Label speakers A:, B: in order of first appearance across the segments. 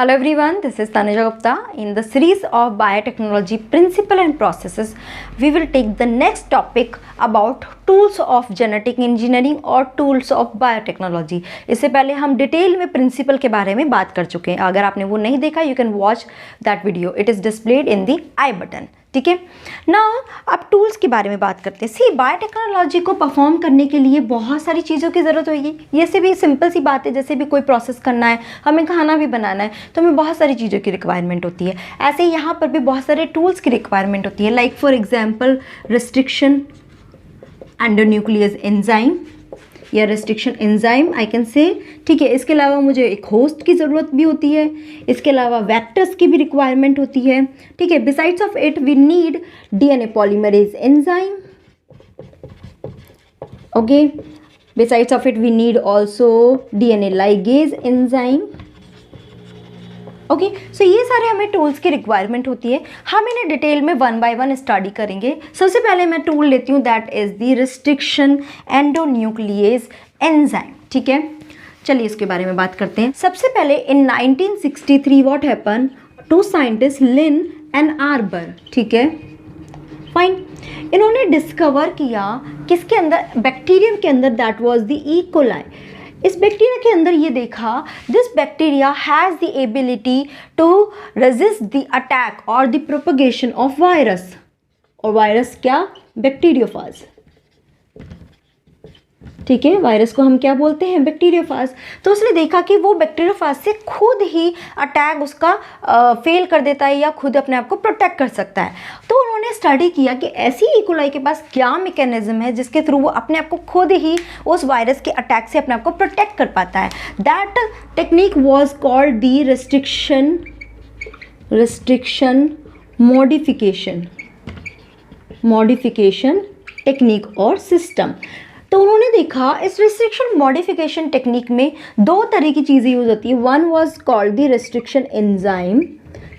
A: Hello everyone, this is Tanuja Gupta. In the series of biotechnology principle and processes, we will take the next topic about tools of genetic engineering और tools of biotechnology. इससे पहले हम detail में principal के बारे में बात कर चुके हैं. अगर आपने वो नहीं देखा, you can watch that video. It is displayed in the I button. ठीक है. नाउ अब टूल्स के बारे में बात करते हैं. सी बायोटेक्नोलॉजी को परफॉर्म करने के लिए बहुत सारी चीज़ों की ज़रूरत होगी. ये से भी सिंपल सी बात है, जैसे भी कोई प्रोसेस करना है, हमें खाना भी बनाना है, तो हमें बहुत सारी चीज़ों की रिक्वायरमेंट होती है. ऐसे ही यहाँ पर भी बहुत सारे टूल्स की रिक्वायरमेंट होती है. Like for example restriction endonuclease enzyme या restriction enzyme I can say. ठीक है. इसके अलावा मुझे एक होस्ट की ज़रूरत भी होती है. इसके अलावा वेक्टर्स की भी रिक्वायरमेंट होती है. ठीक है. Besides of it we need DNA polymerase enzyme. Okay. Besides of it we need also DNA ligase enzyme. Okay. So ये सारे हमें टूल्स की रिक्वायरमेंट होती है. हम इन्हें डिटेल में वन बाय वन स्टडी करेंगे. सबसे पहले मैं टूल लेती हूँ, that is the restriction endonuclease enzyme. ठीक है. चलिए इसके बारे में बात करते हैं. सबसे पहले in 1963 what happen to scientist Linn and Arber. ठीक है. फाइन. इन्होंने डिस्कवर किया किसके अंदर, बैक्टीरियम के अंदर, that was the E coli. इस बैक्टीरिया के अंदर ये देखा, this bacteria has the ability to resist the attack और द प्रोपगेशन ऑफ वायरस. और वायरस क्या? बैक्टीरियोफाज. ठीक है. वायरस को हम क्या बोलते हैं? बैक्टीरियोफाज. तो उसने देखा कि वो बैक्टीरियोफाज से खुद ही अटैक उसका फेल कर देता है या खुद अपने आप को प्रोटेक्ट कर सकता है. तो उन्होंने स्टडी किया कि ऐसी ई कोलाई के पास क्या मैकेनिज्म है जिसके थ्रू वो अपने आप को खुद ही उस वायरस के अटैक से अपने आप को प्रोटेक्ट कर पाता है. That technique was called the restriction modification technique और सिस्टम. तो उन्होंने देखा इस रिस्ट्रिक्शन मॉडिफिकेशन टेक्निक में दो तरह की चीज़ें यूज होती है. One was called the restriction enzyme.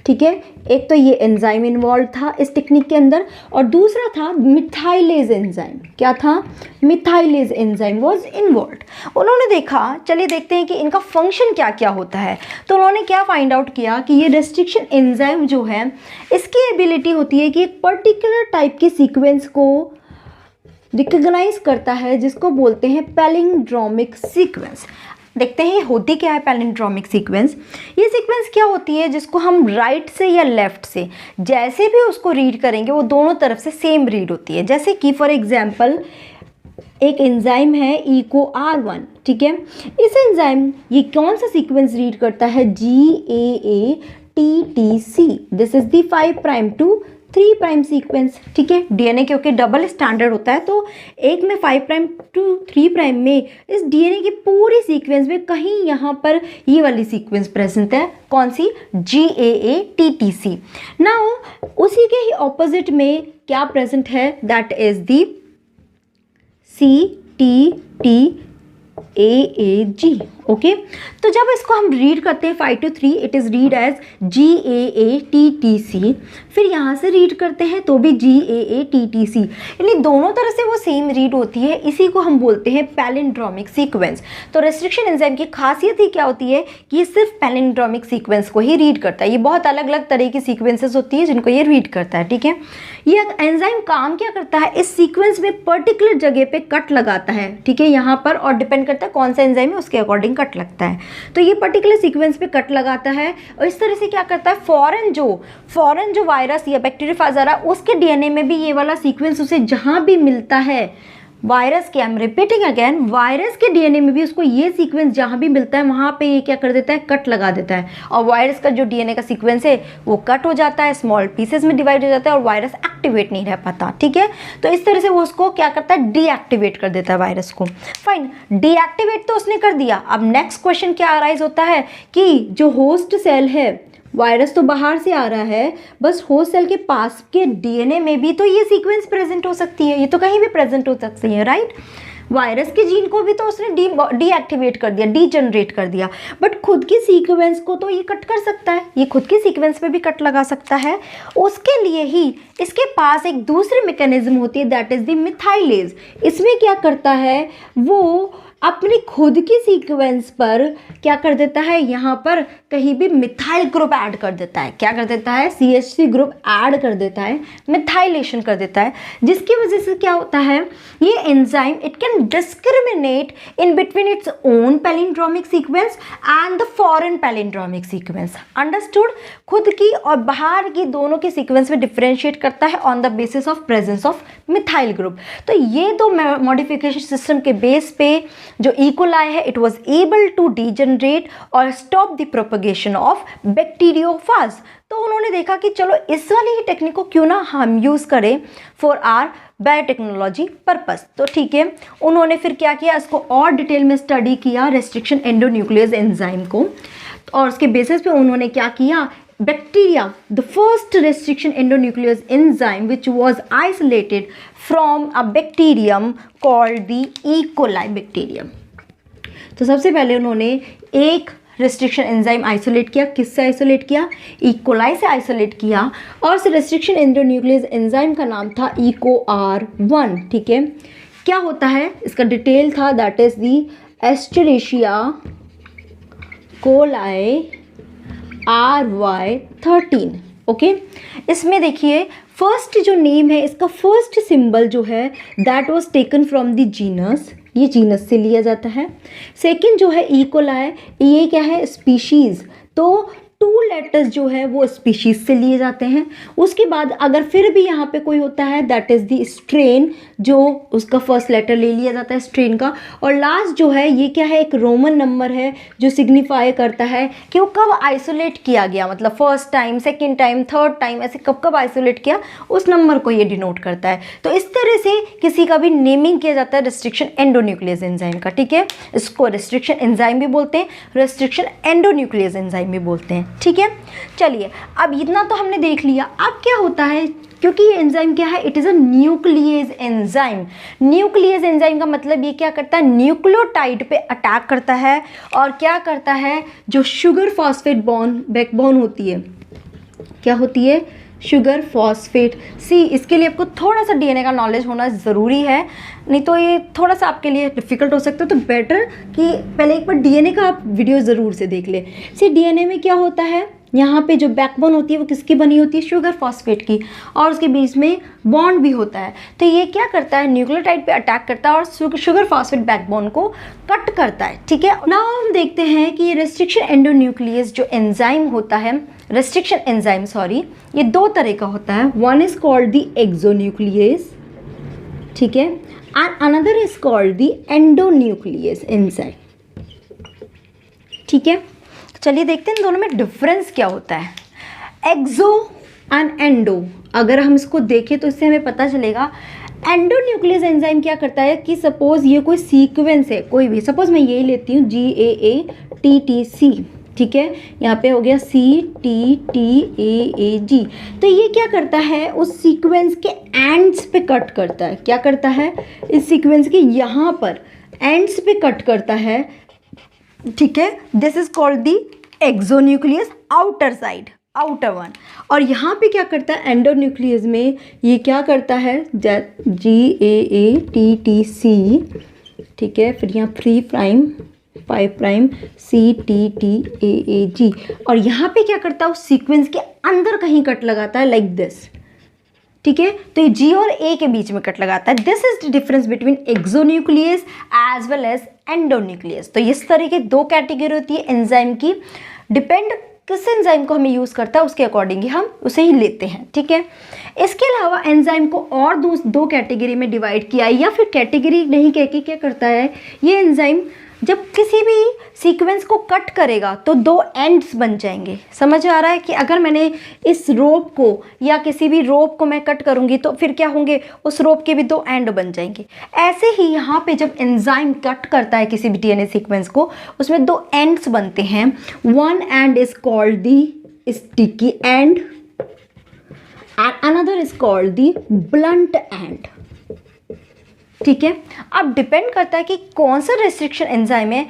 A: ठीक है. एक तो ये एंजाइम इन्वॉल्व था इस टेक्निक के अंदर, और दूसरा था मिथाइलेज एंजाइम. क्या था? Methylase enzyme was involved. उन्होंने देखा, चलिए देखते हैं कि इनका फंक्शन क्या क्या होता है. तो उन्होंने क्या फाइंड आउट किया कि ये रिस्ट्रिक्शन एंजाइम जो है, इसकी एबिलिटी होती है कि एक पर्टिकुलर टाइप के सीक्वेंस को रिकग्नाइज करता है, जिसको बोलते हैं पैलिंड्रोमिक सीक्वेंस. देखते हैं होती क्या है पैलिंड्रोमिक सीक्वेंस. ये सीक्वेंस क्या होती है, जिसको हम राइट से या लेफ्ट से जैसे भी उसको रीड करेंगे वो दोनों तरफ से सेम रीड होती है. जैसे कि फॉर एग्जांपल एक एंजाइम है EcoR1. ठीक है. इस एंजाइम ये कौन सा सीक्वेंस रीड करता है? GAATTC. This is the 5' to 3' sequence. ठीक है. डीएनए क्योंकि डबल स्टैंडर्ड होता है, तो एक में 5' to 3' में इस डीएनए की पूरी सीक्वेंस में कहीं यहाँ पर ये वाली सीक्वेंस प्रेजेंट है. कौन सी? GAATTC. नाउ उसी के ही ऑपोजिट में क्या प्रेजेंट है? That is the CTTAAG. Okay. तो जब इसको हम रीड करते हैं 5 to 3, it is read as GAATTC. फिर यहाँ से रीड करते हैं तो भी GAATTC. यानी दोनों तरह से वो सेम रीड होती है. इसी को हम बोलते हैं पैलिंड्रोमिक सीक्वेंस. तो रेस्ट्रिक्शन एंजाइम की खासियत ही क्या होती है कि ये सिर्फ पैलिंड्रोमिक सीक्वेंस को ही रीड करता है. ये बहुत अलग अलग तरह की सीक्वेंसेस होती है जिनको ये रीड करता है. ठीक है. ये एंजाइम काम क्या करता है, इस सीक्वेंस में पर्टिकुलर जगह पे कट लगाता है. ठीक है. यहाँ पर, और डिपेंड करता है कौन सा एंजाइम है उसके अकॉर्डिंग कट लगता है. तो ये पर्टिकुलर सीक्वेंस पे कट लगाता है और इस तरह से क्या करता है, फॉरेन जो वायरस या बैक्टीरियोफाज आ रहा है उसके डीएनए में भी ये वाला सीक्वेंस उसे जहां भी मिलता है, वायरस के, I am repeating again, virus के डीएनए में भी उसको ये सीक्वेंस जहाँ भी मिलता है वहाँ पे ये क्या कर देता है, कट लगा देता है. और वायरस का जो डीएनए का सीक्वेंस है वो कट हो जाता है, स्मॉल पीसेस में डिवाइड हो जाता है और वायरस एक्टिवेट नहीं रह पाता. ठीक है. तो इस तरह से वो उसको क्या करता है, डीएक्टिवेट कर देता है वायरस को. फाइन. डीएक्टिवेट तो उसने कर दिया. अब नेक्स्ट क्वेश्चन क्या अराइज होता है कि जो होस्ट सेल है, वायरस तो बाहर से आ रहा है, बस होस्ट सेल के पास के डीएनए में भी तो ये सीक्वेंस प्रेजेंट हो सकती है. ये तो कहीं भी प्रेजेंट हो सकती है. राइट. वायरस के जीन को भी तो उसने डीएक्टिवेट कर दिया, डीजनरेट कर दिया, बट खुद की सीक्वेंस को तो ये कट कर सकता है. ये खुद की सीक्वेंस पे भी कट लगा सकता है. उसके लिए ही इसके पास एक दूसरी मैकेनिज्म होती है, दैट इज द मिथाइलेज. इसमें क्या करता है, वो अपनी खुद की सीक्वेंस पर क्या कर देता है, यहाँ पर कहीं भी मिथाइल ग्रुप ऐड कर देता है। क्या कर देता है? CH3 ग्रुप ऐड कर देता है, मिथाइलेशन कर देता है, जिसकी वजह से क्या होता है, ये enzyme it can discriminate in between its own palindromic sequence and the foreign palindromic sequence. Understood? खुद की और बाहर की दोनों के सीक्वेंस में डिफरेंशिएट करता है on the basis of presence of methyl group. तो ये दो मॉडिफिकेशन सिस्टम के बेस पे जो इकोलाई है it was able to degenerate और stop the propagation of bacteriophage. तो उन्होंने देखा कि चलो इस वाली ही टेक्निक को क्यों ना हम यूज़ करें फॉर आर बायोटेक्नोलॉजी पर्पस। तो ठीक है, उन्होंने फिर क्या किया, इसको और डिटेल में स्टडी किया रेस्ट्रिक्शन एंडोन्यूक्लियस एंजाइम को, और उसके बेसिस पे उन्होंने क्या किया, bacteria, the first restriction endonuclease enzyme which was isolated from a bacterium called the E. coli bacterium। तो सबसे पहले उन्होंने एक रेस्ट्रिक्शन एंजाइम आइसोलेट किया। किससे आइसोलेट किया? ई कोलाई से आइसोलेट किया, और उस रेस्ट्रिक्शन एंडोन्यूक्लियस एंजाइम का नाम था EcoR1। ठीक है, क्या होता है इसका डिटेल था, that is the Escherichia coli RY13। Okay, इसमें देखिए फर्स्ट जो नेम है, इसका फर्स्ट सिंबल जो है that was taken from the genus, ये जीनस से लिया जाता है। सेकंड जो है ई कोलाई, ये क्या है, स्पीशीज़, तो 2 लेटर्स जो है वो स्पीशीज से लिए जाते हैं। उसके बाद अगर फिर भी यहाँ पे कोई होता है दैट इज़ द स्ट्रेन, जो उसका फर्स्ट लेटर ले लिया जाता है स्ट्रेन का। और लास्ट जो है ये क्या है, एक रोमन नंबर है जो सिग्निफाई करता है कि वो कब आइसोलेट किया गया, मतलब first time, second time, third time, ऐसे कब कब आइसोलेट किया, उस नंबर को ये डिनोट करता है। तो इस तरह से किसी का भी नेमिंग किया जाता है रेस्ट्रिक्शन एंडोन्यूक्लियस एंजाइम का। ठीक है, इसको रेस्ट्रिक्शन एंजाइम भी बोलते हैं, रेस्ट्रिक्शन एंडोन्यूक्लियस एंजाइम भी बोलते हैं। ठीक है, चलिए अब इतना तो हमने देख लिया। अब क्या होता है, क्योंकि ये एंजाइम क्या है, it is a nucleus enzyme. Nucleus enzyme का मतलब ये क्या करता है, न्यूक्लियोटाइड पे अटैक करता है, और क्या करता है, जो शुगर फॉस्फेट बॉन्ड बैकबोन होती है, क्या होती है, शुगर फॉस्फेट। सी, इसके लिए आपको थोड़ा सा डीएनए का नॉलेज होना ज़रूरी है, नहीं तो ये थोड़ा सा आपके लिए डिफ़िकल्ट हो सकता है। तो बेटर कि पहले एक बार डीएनए का आप वीडियो ज़रूर से देख ले। सी, डीएनए में क्या होता है, यहाँ पे जो बैकबोन होती है वो किसकी बनी होती है, शुगर फॉस्फेट की, और उसके बीच में बॉन्ड भी होता है। तो ये क्या करता है, न्यूक्लियोटाइड पे अटैक करता है और शुगर फॉस्फेट बैकबोन को कट करता है। ठीक है, नाउ हम देखते हैं कि ये रेस्ट्रिक्शन एंडोन्यूक्लियस जो एंजाइम होता है, रेस्ट्रिक्शन एंजाइम सॉरी, ये 2 तरह का होता है। One is called the exonuclease, ठीक है, and another is called the endonuclease enzyme. ठीक है, चलिए देखते हैं इन दोनों में डिफरेंस क्या होता है। एक्सो एंड एंडो, अगर हम इसको देखें तो इससे हमें पता चलेगा एंडोन्यूक्लियस एंजाइम क्या करता है कि सपोज ये कोई सीक्वेंस है, कोई भी, सपोज मैं यही लेती हूँ GAATTC, ठीक है, यहाँ पे हो गया CTTAAG। तो ये क्या करता है, उस सीक्वेंस के एंड्स पे कट करता है। क्या करता है, इस सीक्वेंस के यहाँ पर एंड्स पे कट करता है। ठीक है, this is called the exonuclease outer side, outer one. और यहाँ पे क्या करता है, एंडोन्यूक्लियस में ये क्या करता है, GAATTC, ठीक है, फिर यहाँ 3 प्राइम 5 प्राइम CTTAAG, और यहाँ पे क्या करता है, उस सीक्वेंस के अंदर कहीं कट लगाता है लाइक दिस। ठीक है, तो ये G और A के बीच में कट लगाता है। This is the difference between exonuclease as well as endonuclease. तो इस तरह की 2 कैटेगरी होती है एंजाइम की, डिपेंड किस एंजाइम को हमें यूज़ करता है उसके अकॉर्डिंग ही हम उसे ही लेते हैं। ठीक है, इसके अलावा एंजाइम को और 2 कैटेगरी में डिवाइड किया, या फिर कैटेगरी नहीं कह के क्या करता है, ये एंजाइम जब किसी भी सीक्वेंस को कट करेगा तो 2 एंड्स बन जाएंगे। समझ आ रहा है कि अगर मैंने इस रोप को या किसी भी रोप को मैं कट करूंगी तो फिर क्या होंगे, उस रोप के भी 2 एंड बन जाएंगे। ऐसे ही यहाँ पे जब एंजाइम कट करता है किसी भी डीएनए सीक्वेंस को, उसमें 2 एंड्स बनते हैं। One and is called the sticky and and another is called the blunt and. ठीक है, अब डिपेंड करता है कि कौन सा रेस्ट्रिक्शन एंजाइम है,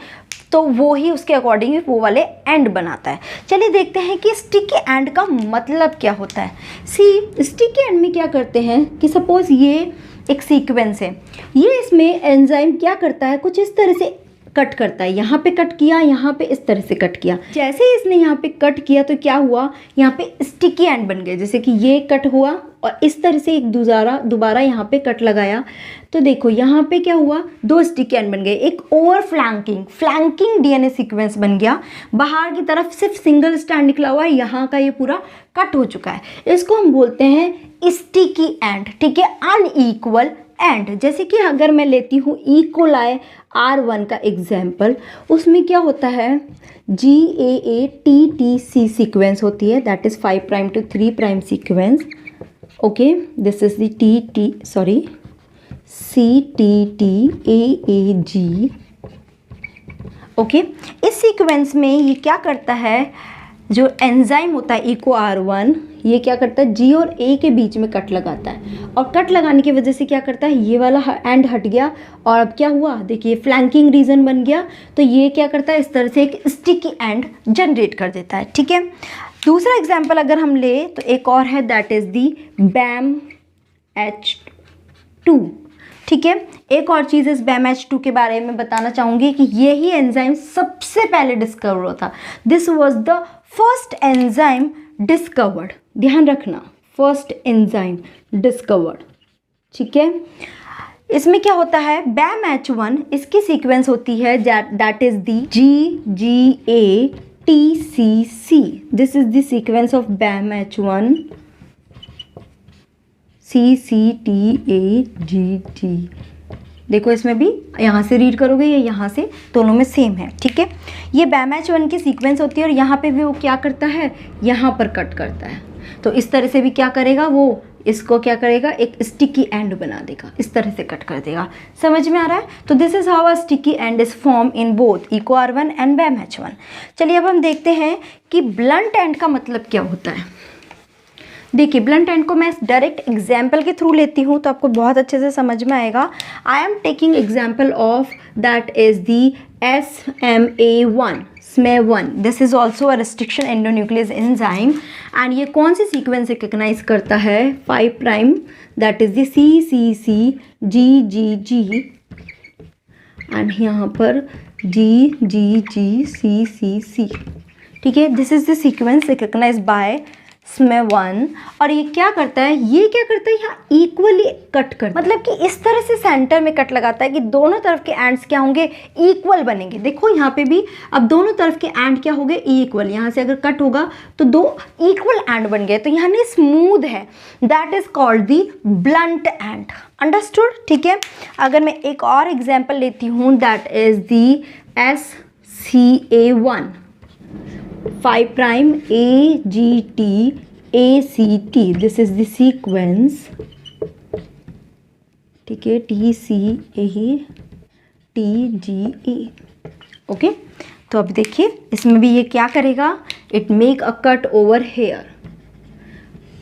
A: तो वो ही उसके अकॉर्डिंग वो वाले एंड बनाता है। चलिए देखते हैं कि स्टिकी एंड का मतलब क्या होता है। सी, स्टिकी एंड में क्या करते हैं कि सपोज ये एक सीक्वेंस है, ये इसमें एंजाइम क्या करता है, कुछ इस तरह से कट करता है। यहाँ पे कट किया, यहाँ पे इस तरह से कट किया। जैसे ही इसने यहाँ पे कट किया तो क्या हुआ, यहाँ पे स्टिकी एंड बन गए। जैसे कि ये कट हुआ और इस तरह से एक दोबारा यहाँ पे कट लगाया तो देखो यहाँ पे क्या हुआ, 2 स्टिकी एंड बन गए। एक ओवर फ्लैंकिंग डीएनए सीक्वेंस बन गया। बाहर की तरफ सिर्फ सिंगल स्ट्रैंड निकला हुआ है, यहाँ का ये पूरा कट हो चुका है। इसको हम बोलते हैं स्टिकी एंड, ठीक है, अनइक्वल एंड। जैसे कि अगर मैं लेती हूँ इकोलाई R1 का एग्जाम्पल, उसमें क्या होता है, GAATTC सीक्वेंस होती है, that is 5 prime to 3 prime sequence. Okay, this is the CTTAAG। Okay, इस सीक्वेंस में ये क्या करता है, जो एंजाइम होता है इको R1, ये क्या करता है, G और A के बीच में कट लगाता है। और कट लगाने की वजह से क्या करता है, ये वाला एंड हट गया और अब क्या हुआ, देखिए फ्लैंकिंग रीजन बन गया। तो ये क्या करता है, इस तरह से एक स्टिकी एंड जनरेट कर देता है। ठीक है, दूसरा एग्जाम्पल अगर हम ले तो एक और है, दैट इज दी BAMH2। ठीक है, एक और चीज़ इस BAMH2 के बारे में बताना चाहूँगी कि यही एंजाइम सबसे पहले डिस्कवर हुआ था। This was the first enzyme discovered, ध्यान रखना, फर्स्ट एंजाइम डिस्कवर्ड। ठीक है, इसमें क्या होता है, BAMH1, इसकी सीक्वेंस होती है that is the GGATCC। This is the sequence of BAMH1 CCTAGT। देखो इसमें भी यहाँ से रीड करोगे या यहाँ से, दोनों में सेम है। ठीक है, ये BAMH1 की सीक्वेंस होती है और यहाँ पे भी वो क्या करता है, यहाँ पर कट करता है। तो इस तरह से भी क्या करेगा, वो इसको क्या करेगा, एक स्टिकी एंड बना देगा, इस तरह से कट कर देगा। समझ में आ रहा है? तो this is how a sticky end is form in both Eco R1 and BAMH1। चलिए अब हम देखते हैं कि ब्लंट एंड का मतलब क्या होता है। देखिए, ब्लंट एंड को मैं डायरेक्ट एग्जाम्पल के थ्रू लेती हूँ तो आपको बहुत अच्छे से समझ में आएगा। I am taking example of that is the SMA1। This is also a restriction endonuclease enzyme and ये कौन सी सीक्वेंस रिकग्नाइज करता है, 5 prime, that is the CCCGGG and यहाँ पर GGGCCC। ठीक है, this is the sequence recognise by SMA1। और ये क्या करता है, यहाँ इक्वली कट करता है, मतलब कि इस तरह से सेंटर में कट लगाता है कि दोनों तरफ के एंड्स क्या होंगे, इक्वल बनेंगे। देखो यहाँ पे भी अब दोनों तरफ के एंड क्या हो गए, इक्वल। यहाँ से अगर कट होगा तो 2 इक्वल एंड बन गए, तो यहाँ नहीं स्मूथ है, that is called the blunt and. Understood? ठीक है, अगर मैं एक और एग्जाम्पल लेती हूँ, that is the SCA1, 5 prime AGTACT। This is the sequence, ठीक है, TCATGA। ओके, तो अब देखिए इसमें भी ये क्या करेगा, it make a cut over here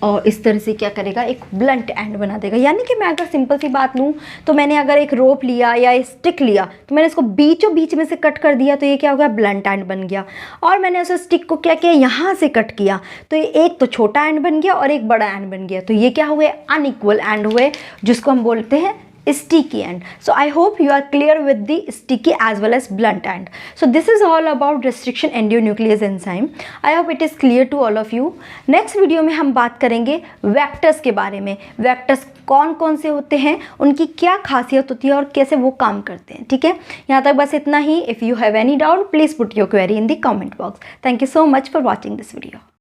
A: और इस तरह से क्या करेगा, एक ब्लंट एंड बना देगा। यानी कि मैं अगर सिंपल सी बात लूँ तो मैंने अगर एक रोप लिया या स्टिक लिया तो मैंने इसको बीचों बीच में से कट कर दिया तो ये क्या हो गया, ब्लंट एंड बन गया। और मैंने उस स्टिक को क्या किया, यहाँ से कट किया तो ये एक तो छोटा एंड बन गया और एक बड़ा एंड बन गया। तो ये क्या हुए, अनइक्वल एंड हुए, जिसको हम बोलते हैं sticky end. So I hope you are clear with the sticky as well as blunt end. So this is all about restriction endonuclease enzyme. I hope it is clear to all of you. Next video में हम बात करेंगे vectors के बारे में। Vectors कौन कौन से होते हैं, उनकी क्या खासियत होती है और कैसे वो काम करते हैं। ठीक है, यहाँ तक बस इतना ही। If you have any doubt, please put your query in the comment box. Thank you so much for watching this video.